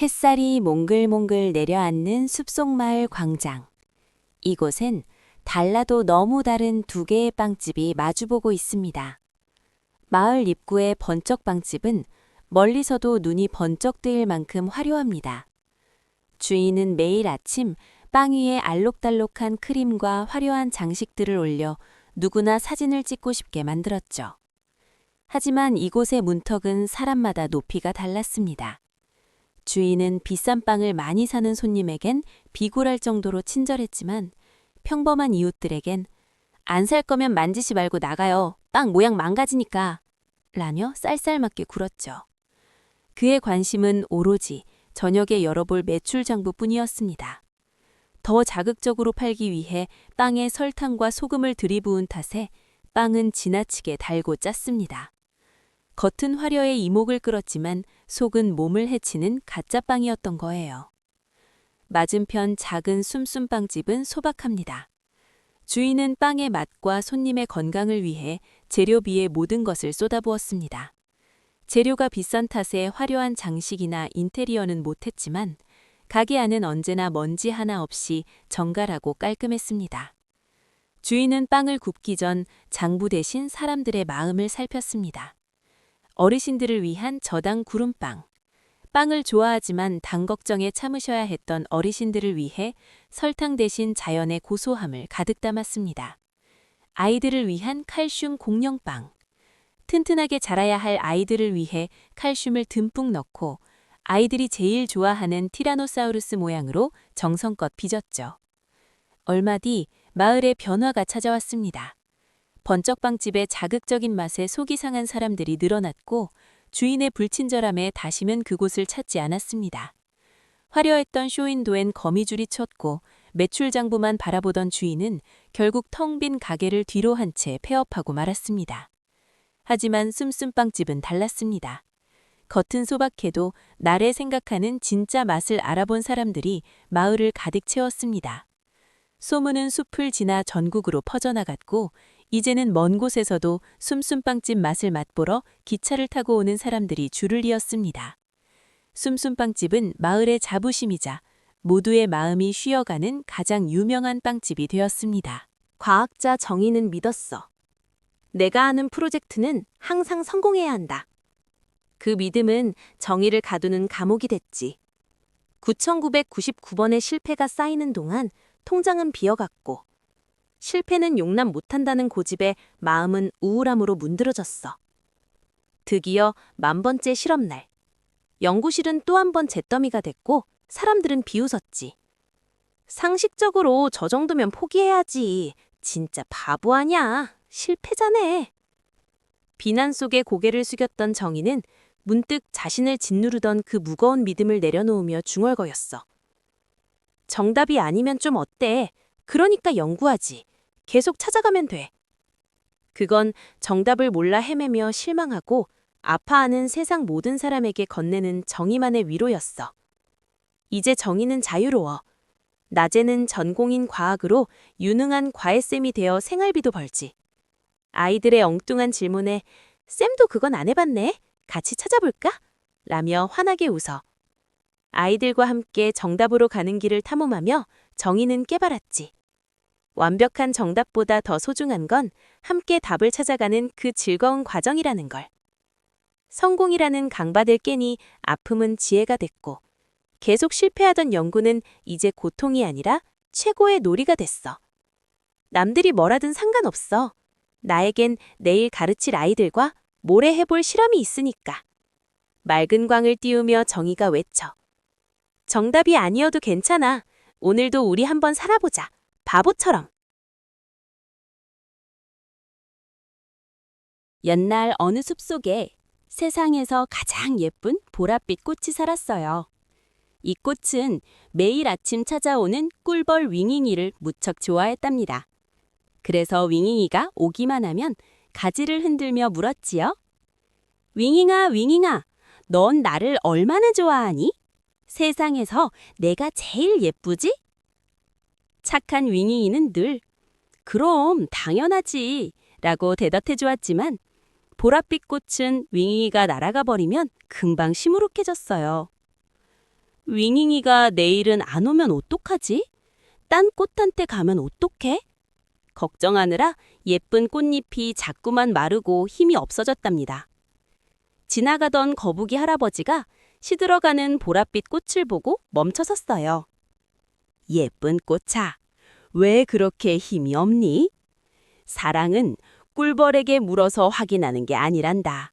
햇살이 몽글몽글 내려앉는 숲속 마을 광장. 이곳엔 달라도 너무 다른 두 개의 빵집이 마주보고 있습니다. 마을 입구의 번쩍 빵집은 멀리서도 눈이 번쩍 뜨일 만큼 화려합니다. 주인은 매일 아침 빵 위에 알록달록한 크림과 화려한 장식들을 올려 누구나 사진을 찍고 싶게 만들었죠. 하지만 이곳의 문턱은 사람마다 높이가 달랐습니다. 주인은 비싼 빵을 많이 사는 손님에겐 비굴할 정도로 친절했지만 평범한 이웃들에겐 안 살 거면 만지지 말고 나가요. 빵 모양 망가지니까. 라며 쌀쌀맞게 굴었죠. 그의 관심은 오로지 저녁에 열어볼 매출 장부뿐이었습니다. 더 자극적으로 팔기 위해 빵에 설탕과 소금을 들이부은 탓에 빵은 지나치게 달고 짰습니다. 겉은 화려해 이목을 끌었지만 속은 몸을 해치는 가짜 빵이었던 거예요. 맞은편 작은 쏨쏨빵집은 소박합니다. 주인은 빵의 맛과 손님의 건강을 위해 재료비에 모든 것을 쏟아부었습니다. 재료가 비싼 탓에 화려한 장식이나 인테리어는 못했지만 가게 안은 언제나 먼지 하나 없이 정갈하고 깔끔했습니다. 주인은 빵을 굽기 전 장부 대신 사람들의 마음을 살폈습니다. 어르신들을 위한 저당 구름빵. 빵을 좋아하지만 당 걱정에 참으셔야 했던 어르신들을 위해 설탕 대신 자연의 고소함을 가득 담았습니다. 아이들을 위한 칼슘 공룡빵. 튼튼하게 자라야 할 아이들을 위해 칼슘을 듬뿍 넣고 아이들이 제일 좋아하는 티라노사우루스 모양으로 정성껏 빚었죠. 얼마 뒤 마을에 변화가 찾아왔습니다. 번쩍빵집의 자극적인 맛에 속이 상한 사람들이 늘어났고 주인의 불친절함에 다시는 그곳을 찾지 않았습니다. 화려했던 쇼윈도엔 거미줄이 쳤고 매출 장부만 바라보던 주인은 결국 텅 빈 가게를 뒤로 한 채 폐업하고 말았습니다. 하지만 쏨쏨빵집은 달랐습니다. 겉은 소박해도 나를 생각하는 진짜 맛을 알아본 사람들이 마을을 가득 채웠습니다. 소문은 숲을 지나 전국으로 퍼져나갔고 이제는 먼 곳에서도 쏨쏨빵집 맛을 맛보러 기차를 타고 오는 사람들이 줄을 이었습니다. 쏨쏨빵집은 마을의 자부심이자 모두의 마음이 쉬어가는 가장 유명한 빵집이 되었습니다. 과학자 정의는 믿었어. 내가 하는 프로젝트는 항상 성공해야 한다. 그 믿음은 정의를 가두는 감옥이 됐지. 9,999번의 실패가 쌓이는 동안 통장은 비어갔고 실패는 용납 못한다는 고집에 마음은 우울함으로 문드러졌어. 드디어 1000번째 실험날. 연구실은 또 한 번 잿더미가 됐고 사람들은 비웃었지. 상식적으로 저 정도면 포기해야지. 진짜 바보 아냐. 실패자네. 비난 속에 고개를 숙였던 정의는 문득 자신을 짓누르던 그 무거운 믿음을 내려놓으며 중얼거렸어. 정답이 아니면 좀 어때? 그러니까 연구하지. 계속 찾아가면 돼. 그건 정답을 몰라 헤매며 실망하고 아파하는 세상 모든 사람에게 건네는 정의만의 위로였어. 이제 정의는 자유로워. 낮에는 전공인 과학으로 유능한 과외쌤이 되어 생활비도 벌지. 아이들의 엉뚱한 질문에 쌤도 그건 안 해봤네. 같이 찾아볼까? 라며 환하게 웃어. 아이들과 함께 정답으로 가는 길을 탐험하며 정의는 깨달았지. 완벽한 정답보다 더 소중한 건 함께 답을 찾아가는 그 즐거운 과정이라는 걸. 성공이라는 강바들 깨니 아픔은 지혜가 됐고 계속 실패하던 연구는 이제 고통이 아니라 최고의 놀이가 됐어. 남들이 뭐라든 상관없어. 나에겐 내일 가르칠 아이들과 모레 해볼 실험이 있으니까. 맑은 광을 띄우며 정의가 외쳐. 정답이 아니어도 괜찮아. 오늘도 우리 한번 살아보자. 바보처럼. 옛날 어느 숲속에 세상에서 가장 예쁜 보랏빛 꽃이 살았어요. 이 꽃은 매일 아침 찾아오는 꿀벌 윙잉이를 무척 좋아했답니다. 그래서 윙잉이가 오기만 하면 가지를 흔들며 물었지요. 윙잉아, 윙잉아, 넌 나를 얼마나 좋아하니? 세상에서 내가 제일 예쁘지? 착한 윙잉이는 늘 그럼 당연하지 라고 대답해 주었지만 보랏빛 꽃은 윙잉이가 날아가 버리면 금방 시무룩해졌어요. 윙잉이가 내일은 안 오면 어떡하지? 딴 꽃한테 가면 어떡해? 걱정하느라 예쁜 꽃잎이 자꾸만 마르고 힘이 없어졌답니다. 지나가던 거북이 할아버지가 시들어가는 보랏빛 꽃을 보고 멈춰섰어요. 예쁜 꽃아, 왜 그렇게 힘이 없니? 사랑은 꿀벌에게 물어서 확인하는 게 아니란다.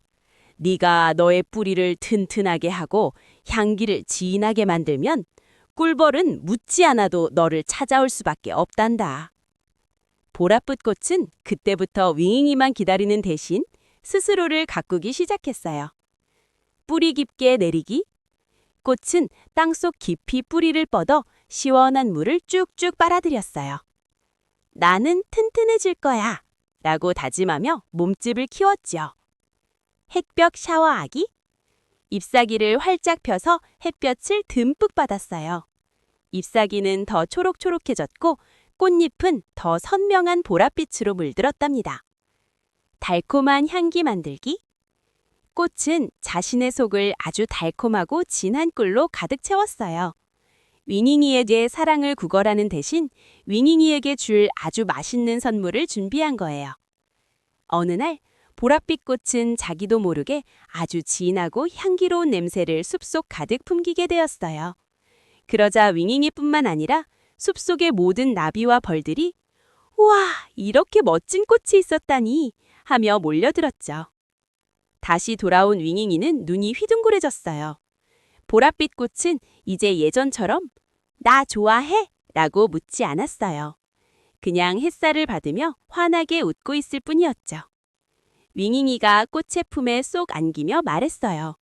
네가 너의 뿌리를 튼튼하게 하고 향기를 진하게 만들면 꿀벌은 묻지 않아도 너를 찾아올 수밖에 없단다. 보랏빛 꽃은 그때부터 윙잉이만 기다리는 대신 스스로를 가꾸기 시작했어요. 뿌리 깊게 내리기. 꽃은 땅속 깊이 뿌리를 뻗어 시원한 물을 쭉쭉 빨아들였어요. 나는 튼튼해질 거야 라고 다짐하며 몸집을 키웠죠. 햇볕 샤워하기. 잎사귀를 활짝 펴서 햇볕을 듬뿍 받았어요. 잎사귀는 더 초록초록해졌고 꽃잎은 더 선명한 보랏빛으로 물들었답니다. 달콤한 향기 만들기. 꽃은 자신의 속을 아주 달콤하고 진한 꿀로 가득 채웠어요. 윙잉이에게 사랑을 구걸하는 대신 윙잉이에게 줄 아주 맛있는 선물을 준비한 거예요. 어느 날 보랏빛 꽃은 자기도 모르게 아주 진하고 향기로운 냄새를 숲속 가득 풍기게 되었어요. 그러자 윙잉이뿐만 아니라 숲속의 모든 나비와 벌들이 "우와, 이렇게 멋진 꽃이 있었다니" 하며 몰려들었죠. 다시 돌아온 윙잉이는 눈이 휘둥그레졌어요. 보랏빛 꽃은 이제 예전처럼 "나 좋아해?" 라고 묻지 않았어요. 그냥 햇살을 받으며 환하게 웃고 있을 뿐이었죠. 윙잉이가 꽃의 품에 쏙 안기며 말했어요.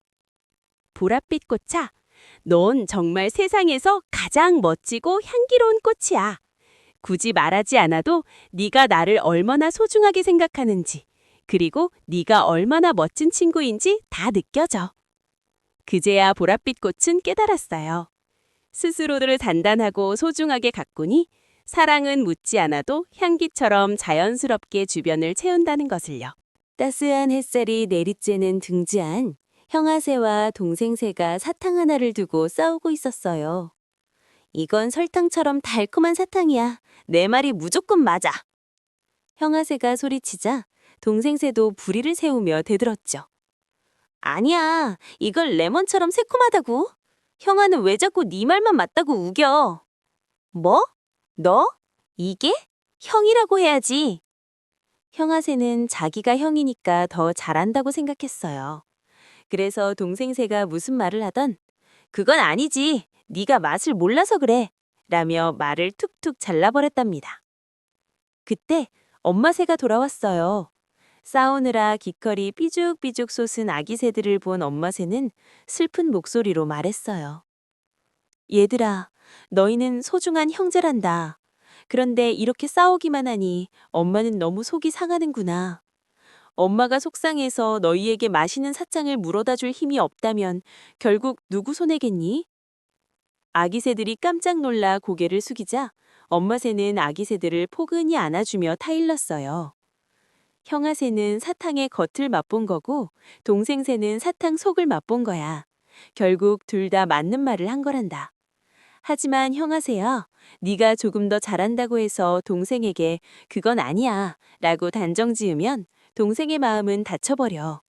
보랏빛 꽃아, 넌 정말 세상에서 가장 멋지고 향기로운 꽃이야. 굳이 말하지 않아도 네가 나를 얼마나 소중하게 생각하는지, 그리고 네가 얼마나 멋진 친구인지 다 느껴져. 그제야 보랏빛 꽃은 깨달았어요. 스스로를 단단하고 소중하게 가꾸니 사랑은 묻지 않아도 향기처럼 자연스럽게 주변을 채운다는 것을요. 따스한 햇살이 내리쬐는 등지안, 형아새와 동생새가 사탕 하나를 두고 싸우고 있었어요. 이건 설탕처럼 달콤한 사탕이야. 내 말이 무조건 맞아. 형아새가 소리치자 동생새도 부리를 세우며 대들었죠. 아니야, 이걸 레몬처럼 새콤하다고. 형아는 왜 자꾸 네 말만 맞다고 우겨. 뭐? 너? 이게? 형이라고 해야지. 형아새는 자기가 형이니까 더 잘한다고 생각했어요. 그래서 동생새가 무슨 말을 하던 "그건 아니지. 네가 맛을 몰라서 그래." 라며 말을 툭툭 잘라버렸답니다. 그때 엄마 새가 돌아왔어요. 싸우느라 기컬이 삐죽삐죽 솟은 아기 새들을 본 엄마 새는 슬픈 목소리로 말했어요. 얘들아, 너희는 소중한 형제란다. 그런데 이렇게 싸우기만 하니 엄마는 너무 속이 상하는구나. 엄마가 속상해서 너희에게 맛있는 사탕을 물어다 줄 힘이 없다면 결국 누구 손해겠니? 아기 새들이 깜짝 놀라 고개를 숙이자 엄마 새는 아기 새들을 포근히 안아주며 타일렀어요. 형아 새는 사탕의 겉을 맛본 거고 동생 새는 사탕 속을 맛본 거야. 결국 둘 다 맞는 말을 한 거란다. 하지만 형아 새야, 네가 조금 더 잘한다고 해서 동생에게 "그건 아니야" 라고 단정 지으면 동생의 마음은 다쳐버려.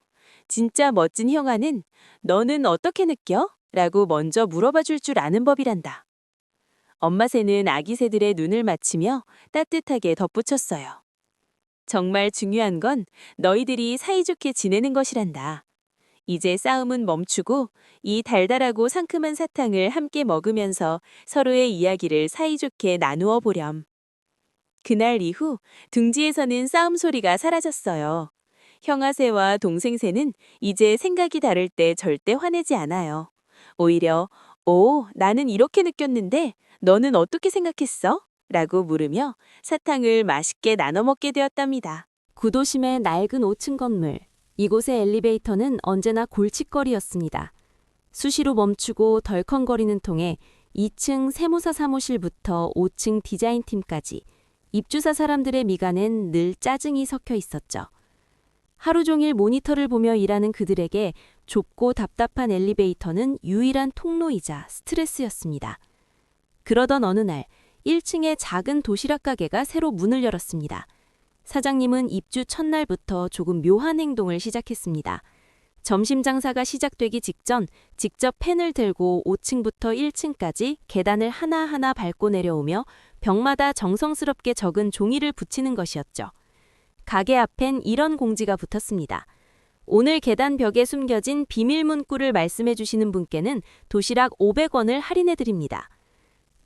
진짜 멋진 형아는 "너는 어떻게 느껴?" 라고 먼저 물어봐 줄 줄 아는 법이란다. 엄마 새는 아기 새들의 눈을 맞추며 따뜻하게 덧붙였어요. 정말 중요한 건 너희들이 사이좋게 지내는 것이란다. 이제 싸움은 멈추고 이 달달하고 상큼한 사탕을 함께 먹으면서 서로의 이야기를 사이좋게 나누어 보렴. 그날 이후 둥지에서는 싸움 소리가 사라졌어요. 형아새와 동생새는 이제 생각이 다를 때 절대 화내지 않아요. 오히려 "오, 나는 이렇게 느꼈는데 너는 어떻게 생각했어?" 라고 물으며 사탕을 맛있게 나눠 먹게 되었답니다. 구도심의 낡은 5층 건물. 이곳의 엘리베이터는 언제나 골칫거리였습니다. 수시로 멈추고 덜컹거리는 통에 2층 세무사 사무실부터 5층 디자인팀까지 입주사 사람들의 미간엔 늘 짜증이 섞여 있었죠. 하루 종일 모니터를 보며 일하는 그들에게 좁고 답답한 엘리베이터는 유일한 통로이자 스트레스였습니다. 그러던 어느 날 1층의 작은 도시락 가게가 새로 문을 열었습니다. 사장님은 입주 첫날부터 조금 묘한 행동을 시작했습니다. 점심 장사가 시작되기 직전 직접 펜을 들고 5층부터 1층까지 계단을 하나하나 밟고 내려오며 벽마다 정성스럽게 적은 종이를 붙이는 것이었죠. 가게 앞엔 이런 공지가 붙었습니다. 오늘 계단 벽에 숨겨진 비밀 문구를 말씀해 주시는 분께는 도시락 500원을 할인해 드립니다.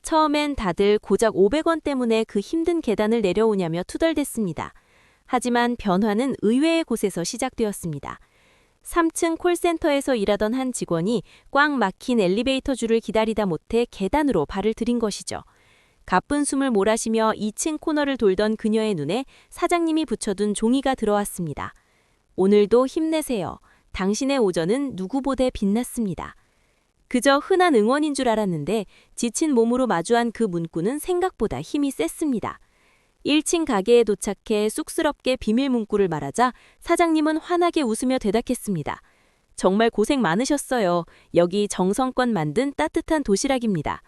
처음엔 다들 고작 500원 때문에 그 힘든 계단을 내려오냐며 투덜댔습니다. 하지만 변화는 의외의 곳에서 시작되었습니다. 3층 콜센터에서 일하던 한 직원이 꽉 막힌 엘리베이터 줄을 기다리다 못해 계단으로 발을 들인 것이죠. 가쁜 숨을 몰아쉬며 2층 코너를 돌던 그녀의 눈에 사장님이 붙여둔 종이가 들어왔습니다. 오늘도 힘내세요. 당신의 오전은 누구보다 빛났습니다. 그저 흔한 응원인 줄 알았는데 지친 몸으로 마주한 그 문구는 생각보다 힘이 셌습니다. 1층 가게에 도착해 쑥스럽게 비밀 문구를 말하자 사장님은 환하게 웃으며 대답했습니다. 정말 고생 많으셨어요. 여기 정성껏 만든 따뜻한 도시락입니다.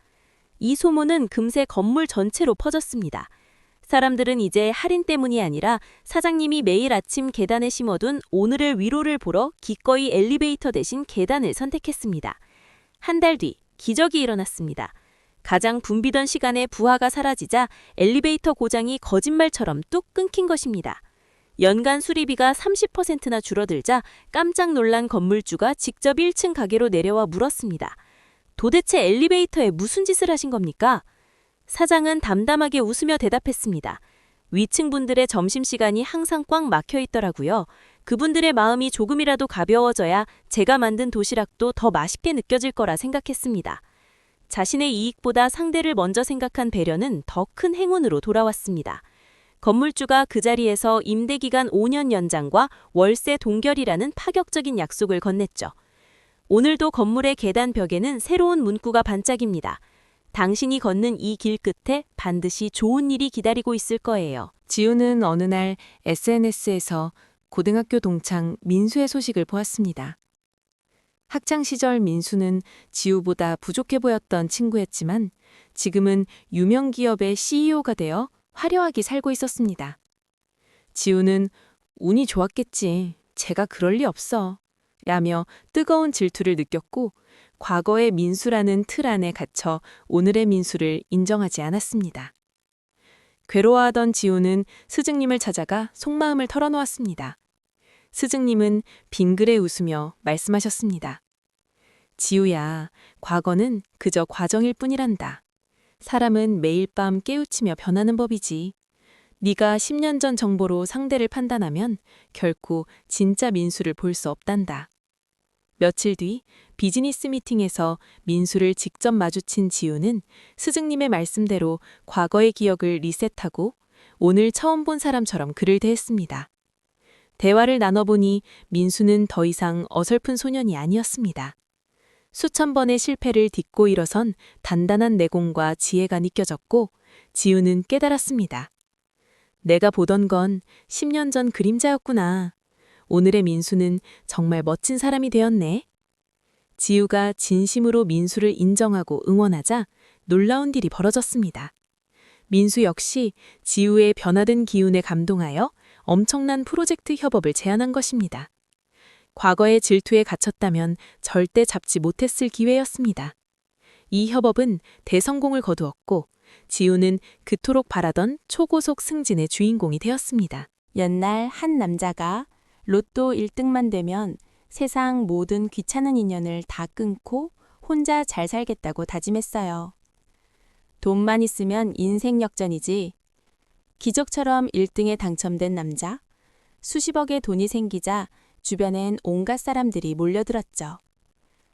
이 소문은 금세 건물 전체로 퍼졌습니다. 사람들은 이제 할인 때문이 아니라 사장님이 매일 아침 계단에 심어둔 오늘의 위로를 보러 기꺼이 엘리베이터 대신 계단을 선택했습니다. 한 달 뒤 기적이 일어났습니다. 가장 붐비던 시간에 부하가 사라지자 엘리베이터 고장이 거짓말처럼 뚝 끊긴 것입니다. 연간 수리비가 30%나 줄어들자 깜짝 놀란 건물주가 직접 1층 가게로 내려와 물었습니다. 도대체 엘리베이터에 무슨 짓을 하신 겁니까? 사장은 담담하게 웃으며 대답했습니다. 위층 분들의 점심시간이 항상 꽉 막혀 있더라고요. 그분들의 마음이 조금이라도 가벼워져야 제가 만든 도시락도 더 맛있게 느껴질 거라 생각했습니다. 자신의 이익보다 상대를 먼저 생각한 배려는 더 큰 행운으로 돌아왔습니다. 건물주가 그 자리에서 임대기간 5년 연장과 월세 동결이라는 파격적인 약속을 건넸죠. 오늘도 건물의 계단 벽에는 새로운 문구가 반짝입니다. 당신이 걷는 이 길 끝에 반드시 좋은 일이 기다리고 있을 거예요. 지우는 어느 날 SNS에서 고등학교 동창 민수의 소식을 보았습니다. 학창 시절 민수는 지우보다 부족해 보였던 친구였지만 지금은 유명 기업의 CEO가 되어 화려하게 살고 있었습니다. 지우는 운이 좋았겠지. 제가 그럴 리 없어. 라며 뜨거운 질투를 느꼈고 과거의 민수라는 틀 안에 갇혀 오늘의 민수를 인정하지 않았습니다. 괴로워하던 지우는 스승님을 찾아가 속마음을 털어놓았습니다. 스승님은 빙그레 웃으며 말씀하셨습니다. 지우야, 과거는 그저 과정일 뿐이란다. 사람은 매일 밤 깨우치며 변하는 법이지. 네가 10년 전 정보로 상대를 판단하면 결코 진짜 민수를 볼 수 없단다. 며칠 뒤 비즈니스 미팅에서 민수를 직접 마주친 지우는 스승님의 말씀대로 과거의 기억을 리셋하고 오늘 처음 본 사람처럼 그를 대했습니다. 대화를 나눠보니 민수는 더 이상 어설픈 소년이 아니었습니다. 수천 번의 실패를 딛고 일어선 단단한 내공과 지혜가 느껴졌고 지우는 깨달았습니다. 내가 보던 건 10년 전 그림자였구나. 오늘의 민수는 정말 멋진 사람이 되었네. 지우가 진심으로 민수를 인정하고 응원하자 놀라운 일이 벌어졌습니다. 민수 역시 지우의 변화된 기운에 감동하여 엄청난 프로젝트 협업을 제안한 것입니다. 과거의 질투에 갇혔다면 절대 잡지 못했을 기회였습니다. 이 협업은 대성공을 거두었고 지우는 그토록 바라던 초고속 승진의 주인공이 되었습니다. 연날 한 남자가 로또 1등만 되면 세상 모든 귀찮은 인연을 다 끊고 혼자 잘 살겠다고 다짐했어요. 돈만 있으면 인생 역전이지. 기적처럼 1등에 당첨된 남자. 수십억의 돈이 생기자 주변엔 온갖 사람들이 몰려들었죠.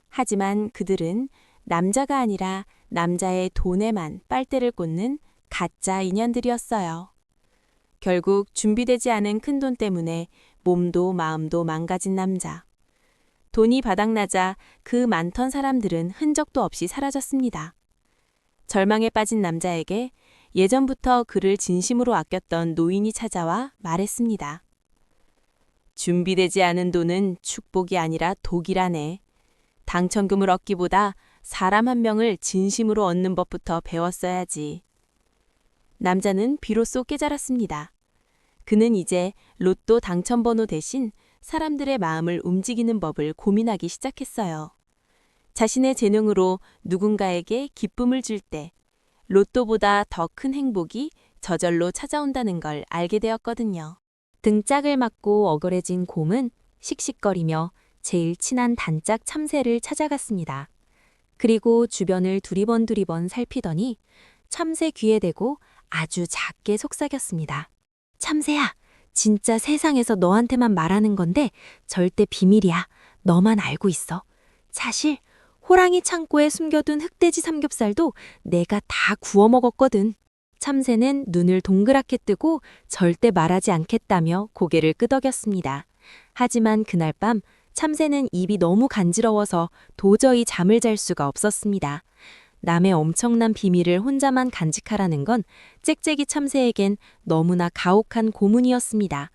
하지만 그들은 남자가 아니라 남자의 돈에만 빨대를 꽂는 가짜 인연들이었어요. 결국 준비되지 않은 큰돈 때문에 몸도 마음도 망가진 남자. 돈이 바닥나자 그 많던 사람들은 흔적도 없이 사라졌습니다. 절망에 빠진 남자에게 예전부터 그를 진심으로 아꼈던 노인이 찾아와 말했습니다. 준비되지 않은 돈은 축복이 아니라 독이라네. 당첨금을 얻기보다 사람 한 명을 진심으로 얻는 법부터 배웠어야지. 남자는 비로소 깨달았습니다. 그는 이제 로또 당첨번호 대신 사람들의 마음을 움직이는 법을 고민하기 시작했어요. 자신의 재능으로 누군가에게 기쁨을 줄 때 로또보다 더 큰 행복이 저절로 찾아온다는 걸 알게 되었거든요. 등짝을 맞고 억울해진 곰은 씩씩거리며 제일 친한 단짝 참새를 찾아갔습니다. 그리고 주변을 두리번 살피더니 참새 귀에 대고 아주 작게 속삭였습니다. 참새야, 진짜 세상에서 너한테만 말하는 건데 절대 비밀이야. 너만 알고 있어. 사실 호랑이 창고에 숨겨둔 흑돼지 삼겹살도 내가 다 구워 먹었거든. 참새는 눈을 동그랗게 뜨고 절대 말하지 않겠다며 고개를 끄덕였습니다. 하지만 그날 밤 참새는 입이 너무 간지러워서 도저히 잠을 잘 수가 없었습니다. 남의 엄청난 비밀을 혼자만 간직하라는 건 짹짹이 참새에겐 너무나 가혹한 고문이었습니다.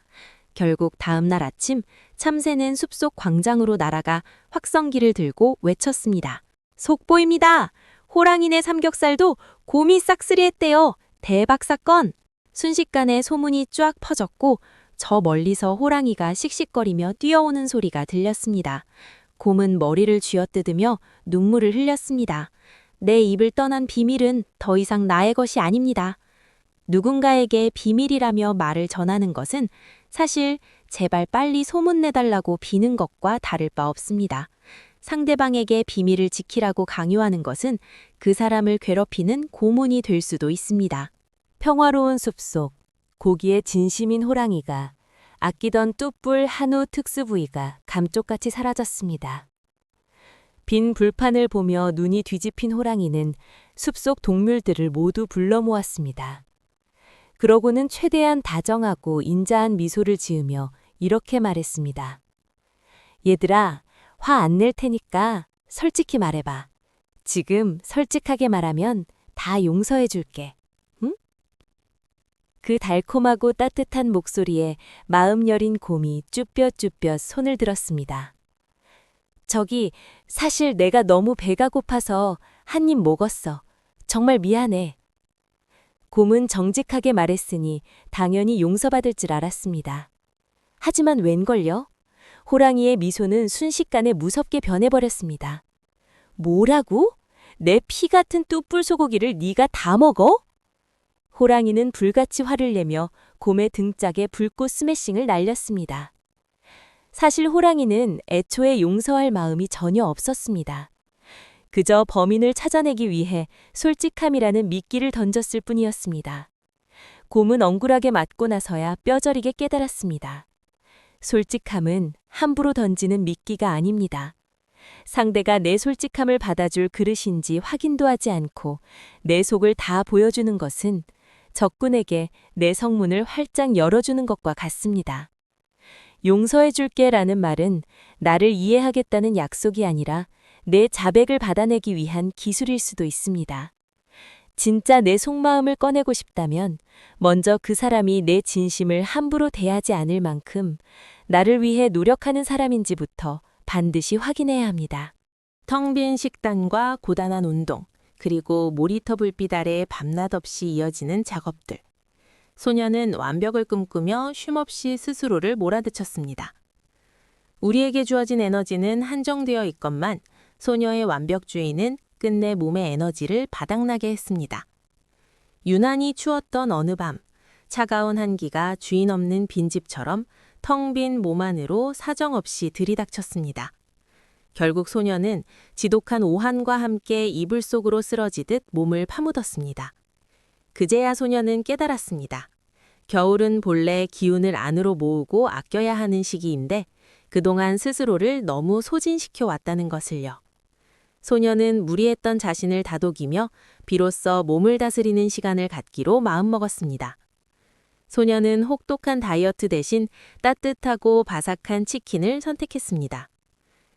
결국 다음 날 아침 참새는 숲속 광장으로 날아가 확성기를 들고 외쳤습니다. 속보입니다. 호랑이네 삼겹살도 곰이 싹쓸이했대요. 대박 사건! 순식간에 소문이 쫙 퍼졌고 저 멀리서 호랑이가 씩씩거리며 뛰어오는 소리가 들렸습니다. 곰은 머리를 쥐어뜯으며 눈물을 흘렸습니다. 내 입을 떠난 비밀은 더 이상 나의 것이 아닙니다. 누군가에게 비밀이라며 말을 전하는 것은 사실 제발 빨리 소문내달라고 비는 것과 다를 바 없습니다. 상대방에게 비밀을 지키라고 강요하는 것은 그 사람을 괴롭히는 고문이 될 수도 있습니다. 평화로운 숲속, 고기에 진심인 호랑이가 아끼던 뚝불 한우 특수 부위가 감쪽같이 사라졌습니다. 빈 불판을 보며 눈이 뒤집힌 호랑이는 숲속 동물들을 모두 불러 모았습니다. 그러고는 최대한 다정하고 인자한 미소를 지으며 이렇게 말했습니다. 얘들아, 화 안 낼 테니까 솔직히 말해봐. 지금 솔직하게 말하면 다 용서해 줄게. 응? 그 달콤하고 따뜻한 목소리에 마음 여린 곰이 쭈뼛쭈뼛 손을 들었습니다. 저기, 사실 내가 너무 배가 고파서 한 입 먹었어. 정말 미안해. 곰은 정직하게 말했으니 당연히 용서받을 줄 알았습니다. 하지만 웬걸요? 호랑이의 미소는 순식간에 무섭게 변해버렸습니다. 뭐라고? 내 피 같은 뚝불 소고기를 네가 다 먹어? 호랑이는 불같이 화를 내며 곰의 등짝에 불꽃 스매싱을 날렸습니다. 사실 호랑이는 애초에 용서할 마음이 전혀 없었습니다. 그저 범인을 찾아내기 위해 솔직함이라는 미끼를 던졌을 뿐이었습니다. 곰은 억울하게 맞고 나서야 뼈저리게 깨달았습니다. 솔직함은 함부로 던지는 미끼가 아닙니다. 상대가 내 솔직함을 받아줄 그릇인지 확인도 하지 않고 내 속을 다 보여주는 것은 적군에게 내 성문을 활짝 열어주는 것과 같습니다. 용서해줄게라는 말은 나를 이해하겠다는 약속이 아니라 내 자백을 받아내기 위한 기술일 수도 있습니다. 진짜 내 속마음을 꺼내고 싶다면 먼저 그 사람이 내 진심을 함부로 대하지 않을 만큼 나를 위해 노력하는 사람인지부터 반드시 확인해야 합니다. 텅 빈 식단과 고단한 운동, 그리고 모니터 불빛 아래 밤낮 없이 이어지는 작업들. 소녀는 완벽을 꿈꾸며 쉼없이 스스로를 몰아붙였습니다. 우리에게 주어진 에너지는 한정되어 있건만 소녀의 완벽주의는 끝내 몸의 에너지를 바닥나게 했습니다. 유난히 추웠던 어느 밤, 차가운 한기가 주인 없는 빈집처럼 텅 빈 몸 안으로 사정없이 들이닥쳤습니다. 결국 소녀는 지독한 오한과 함께 이불 속으로 쓰러지듯 몸을 파묻었습니다. 그제야 소녀는 깨달았습니다. 겨울은 본래 기운을 안으로 모으고 아껴야 하는 시기인데 그동안 스스로를 너무 소진시켜 왔다는 것을요. 소녀는 무리했던 자신을 다독이며 비로소 몸을 다스리는 시간을 갖기로 마음먹었습니다. 소녀는 혹독한 다이어트 대신 따뜻하고 바삭한 치킨을 선택했습니다.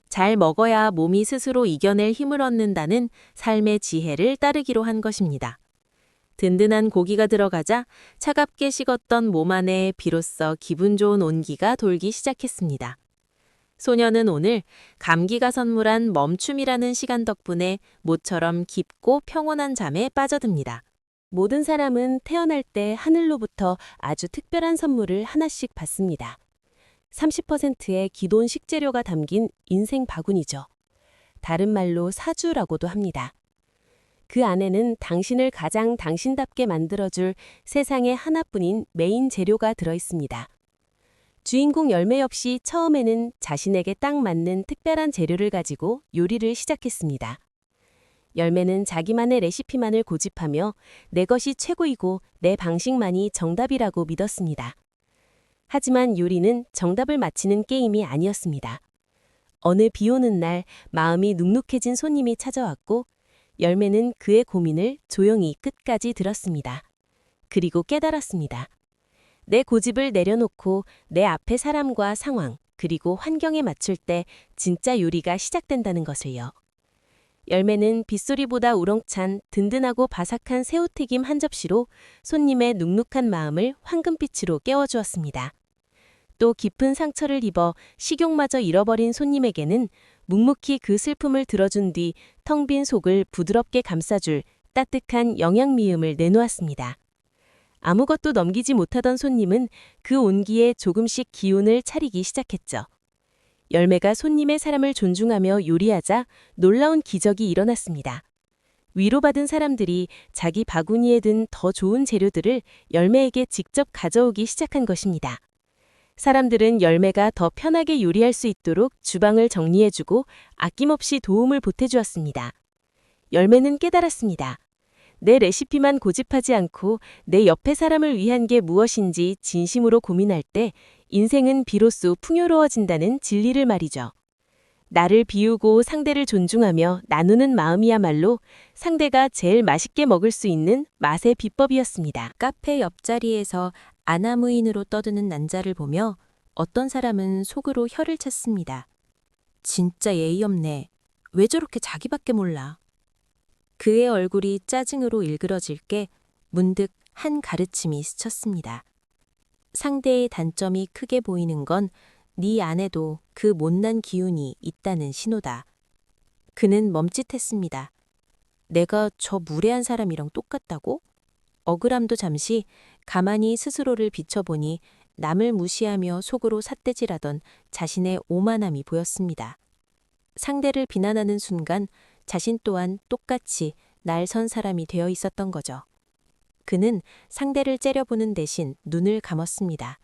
잘 먹어야 몸이 스스로 이겨낼 힘을 얻는다는 삶의 지혜를 따르기로 한 것입니다. 든든한 고기가 들어가자 차갑게 식었던 몸 안에 비로소 기분 좋은 온기가 돌기 시작했습니다. 소녀는 오늘 감기가 선물한 멈춤이라는 시간 덕분에 모처럼 깊고 평온한 잠에 빠져듭니다. 모든 사람은 태어날 때 하늘로부터 아주 특별한 선물을 하나씩 받습니다. 30%의 기본 식재료가 담긴 인생 바구니죠. 다른 말로 사주라고도 합니다. 그 안에는 당신을 가장 당신답게 만들어줄 세상에 하나뿐인 메인 재료가 들어있습니다. 주인공 열매 역시 처음에는 자신에게 딱 맞는 특별한 재료를 가지고 요리를 시작했습니다. 열매는 자기만의 레시피만을 고집하며 내 것이 최고이고 내 방식만이 정답이라고 믿었습니다. 하지만 요리는 정답을 맞히는 게임이 아니었습니다. 어느 비 오는 날 마음이 눅눅해진 손님이 찾아왔고 열매는 그의 고민을 조용히 끝까지 들었습니다. 그리고 깨달았습니다. 내 고집을 내려놓고 내 앞의 사람과 상황, 그리고 환경에 맞출 때 진짜 요리가 시작된다는 것을요. 열매는 빗소리보다 우렁찬 든든하고 바삭한 새우튀김 한 접시로 손님의 눅눅한 마음을 황금빛으로 깨워주었습니다. 또 깊은 상처를 입어 식욕마저 잃어버린 손님에게는 묵묵히 그 슬픔을 들어준 뒤 텅 빈 속을 부드럽게 감싸줄 따뜻한 영양미음을 내놓았습니다. 아무것도 넘기지 못하던 손님은 그 온기에 조금씩 기운을 차리기 시작했죠. 열매가 손님의 사람을 존중하며 요리하자 놀라운 기적이 일어났습니다. 위로받은 사람들이 자기 바구니에 든 더 좋은 재료들을 열매에게 직접 가져오기 시작한 것입니다. 사람들은 열매가 더 편하게 요리할 수 있도록 주방을 정리해주고 아낌없이 도움을 보태주었습니다. 열매는 깨달았습니다. 내 레시피만 고집하지 않고 내 옆에 사람을 위한 게 무엇인지 진심으로 고민할 때 인생은 비로소 풍요로워진다는 진리를 말이죠. 나를 비우고 상대를 존중하며 나누는 마음이야말로 상대가 제일 맛있게 먹을 수 있는 맛의 비법이었습니다. 카페 옆자리에서 아나무인으로 떠드는 난자를 보며 어떤 사람은 속으로 혀를 찼습니다. 진짜 예의 없네. 왜 저렇게 자기밖에 몰라. 그의 얼굴이 짜증으로 일그러질 게 문득 한 가르침이 스쳤습니다. 상대의 단점이 크게 보이는 건 네 안에도 그 못난 기운이 있다는 신호다. 그는 멈칫했습니다. 내가 저 무례한 사람이랑 똑같다고? 억울함도 잠시 가만히 스스로를 비춰보니 남을 무시하며 속으로 삿대질하던 자신의 오만함이 보였습니다. 상대를 비난하는 순간 자신 또한 똑같이 날 선 사람이 되어 있었던 거죠. 그는 상대를 째려보는 대신 눈을 감았습니다.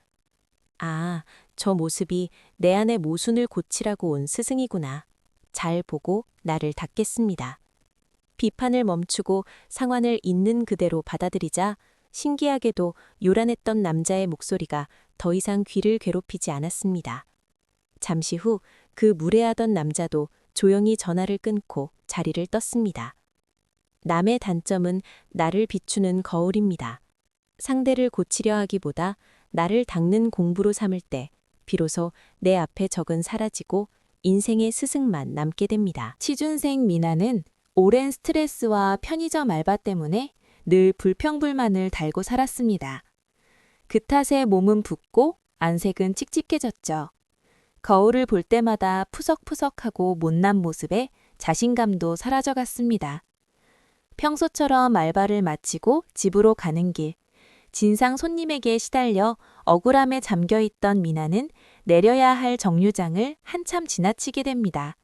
아, 저 모습이 내 안의 모순을 고치라고 온 스승이구나. 잘 보고 나를 닦겠습니다. 비판을 멈추고 상황을 있는 그대로 받아들이자 신기하게도 요란했던 남자의 목소리가 더 이상 귀를 괴롭히지 않았습니다. 잠시 후 그 무례하던 남자도 조용히 전화를 끊고 자리를 떴습니다. 남의 단점은 나를 비추는 거울입니다. 상대를 고치려 하기보다 나를 닦는 공부로 삼을 때 비로소 내 앞의 적은 사라지고 인생의 스승만 남게 됩니다. 취준생 미나는 오랜 스트레스와 편의점 알바 때문에 늘 불평불만을 달고 살았습니다. 그 탓에 몸은 붓고 안색은 칙칙해졌죠. 거울을 볼 때마다 푸석푸석하고 못난 모습에 자신감도 사라져갔습니다. 평소처럼 알바를 마치고 집으로 가는 길, 진상 손님에게 시달려 억울함에 잠겨있던 미나는 내려야 할 정류장을 한참 지나치게 됩니다.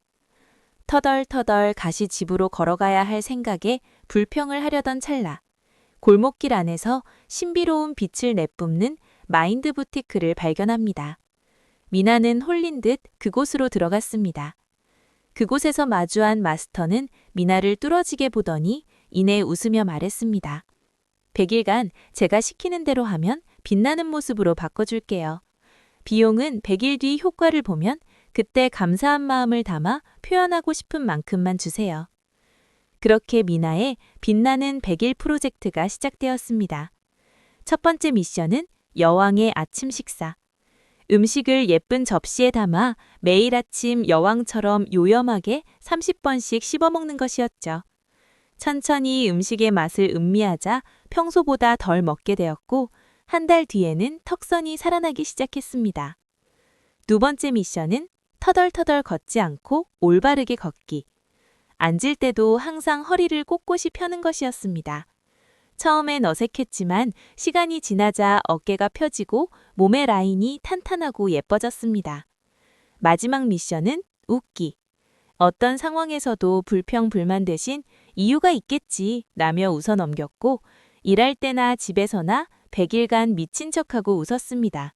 터덜터덜 다시 집으로 걸어가야 할 생각에 불평을 하려던 찰나, 골목길 안에서 신비로운 빛을 내뿜는 마인드 부티크를 발견합니다. 미나는 홀린 듯 그곳으로 들어갔습니다. 그곳에서 마주한 마스터는 미나를 뚫어지게 보더니 이내 웃으며 말했습니다. 100일간 제가 시키는 대로 하면 빛나는 모습으로 바꿔줄게요. 비용은 100일 뒤 효과를 보면 그때 감사한 마음을 담아 표현하고 싶은 만큼만 주세요. 그렇게 미나의 빛나는 100일 프로젝트가 시작되었습니다. 첫 번째 미션은 여왕의 아침 식사. 음식을 예쁜 접시에 담아 매일 아침 여왕처럼 요염하게 30번씩 씹어먹는 것이었죠. 천천히 음식의 맛을 음미하자 평소보다 덜 먹게 되었고, 한 달 뒤에는 턱선이 살아나기 시작했습니다. 두 번째 미션은 터덜터덜 걷지 않고 올바르게 걷기. 앉을 때도 항상 허리를 꼿꼿이 펴는 것이었습니다. 처음엔 어색했지만 시간이 지나자 어깨가 펴지고 몸의 라인이 탄탄하고 예뻐졌습니다. 마지막 미션은 웃기. 어떤 상황에서도 불평불만 대신 이유가 있겠지 라며 웃어 넘겼고, 일할 때나 집에서나 100일간 미친 척하고 웃었습니다.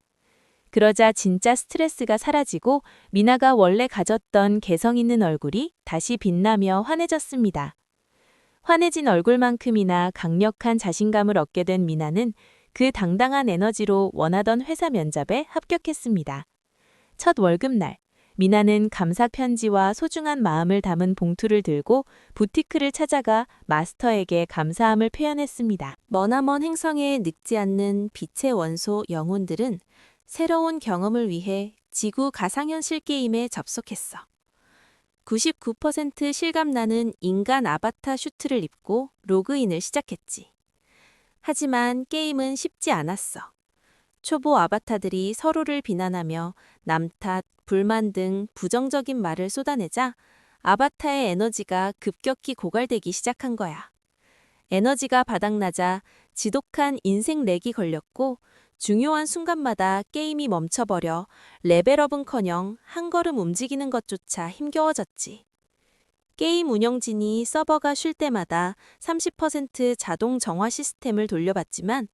그러자 진짜 스트레스가 사라지고 미나가 원래 가졌던 개성 있는 얼굴이 다시 빛나며 환해졌습니다. 환해진 얼굴만큼이나 강력한 자신감을 얻게 된 미나는 그 당당한 에너지로 원하던 회사 면접에 합격했습니다. 첫 월급날, 미나는 감사 편지와 소중한 마음을 담은 봉투를 들고 부티크를 찾아가 마스터에게 감사함을 표현했습니다. 머나먼 행성에 늙지 않는 빛의 원소 영혼들은 새로운 경험을 위해 지구 가상현실 게임에 접속했어. 99% 실감나는 인간 아바타 슈트를 입고 로그인을 시작했지. 하지만 게임은 쉽지 않았어. 초보 아바타들이 서로를 비난하며 남 탓, 불만 등 부정적인 말을 쏟아내자 아바타의 에너지가 급격히 고갈되기 시작한 거야. 에너지가 바닥나자 지독한 인생 렉이 걸렸고, 중요한 순간마다 게임이 멈춰버려 레벨업은커녕 한 걸음 움직이는 것조차 힘겨워졌지. 게임 운영진이 서버가 쉴 때마다 30% 자동 정화 시스템을 돌려봤지만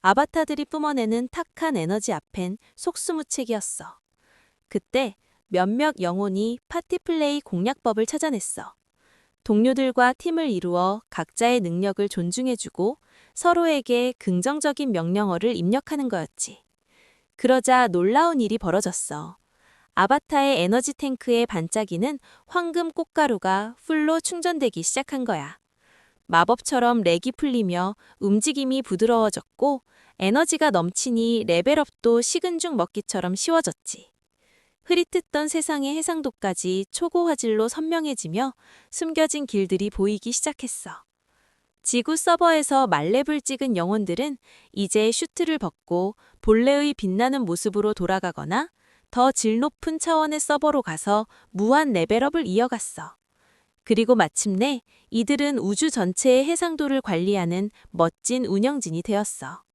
아바타들이 뿜어내는 탁한 에너지 앞엔 속수무책이었어. 그때 몇몇 영혼이 파티플레이 공략법을 찾아냈어. 동료들과 팀을 이루어 각자의 능력을 존중해주고 서로에게 긍정적인 명령어를 입력하는 거였지. 그러자 놀라운 일이 벌어졌어. 아바타의 에너지 탱크의 반짝이는 황금 꽃가루가 풀로 충전되기 시작한 거야. 마법처럼 렉이 풀리며 움직임이 부드러워졌고, 에너지가 넘치니 레벨업도 식은 죽 먹기처럼 쉬워졌지. 흐릿했던 세상의 해상도까지 초고 화질로 선명해지며 숨겨진 길들이 보이기 시작했어. 지구 서버에서 말렙을 찍은 영혼들은 이제 슈트를 벗고 본래의 빛나는 모습으로 돌아가거나 더 질 높은 차원의 서버로 가서 무한 레벨업을 이어갔어. 그리고 마침내 이들은 우주 전체의 해상도를 관리하는 멋진 운영진이 되었어.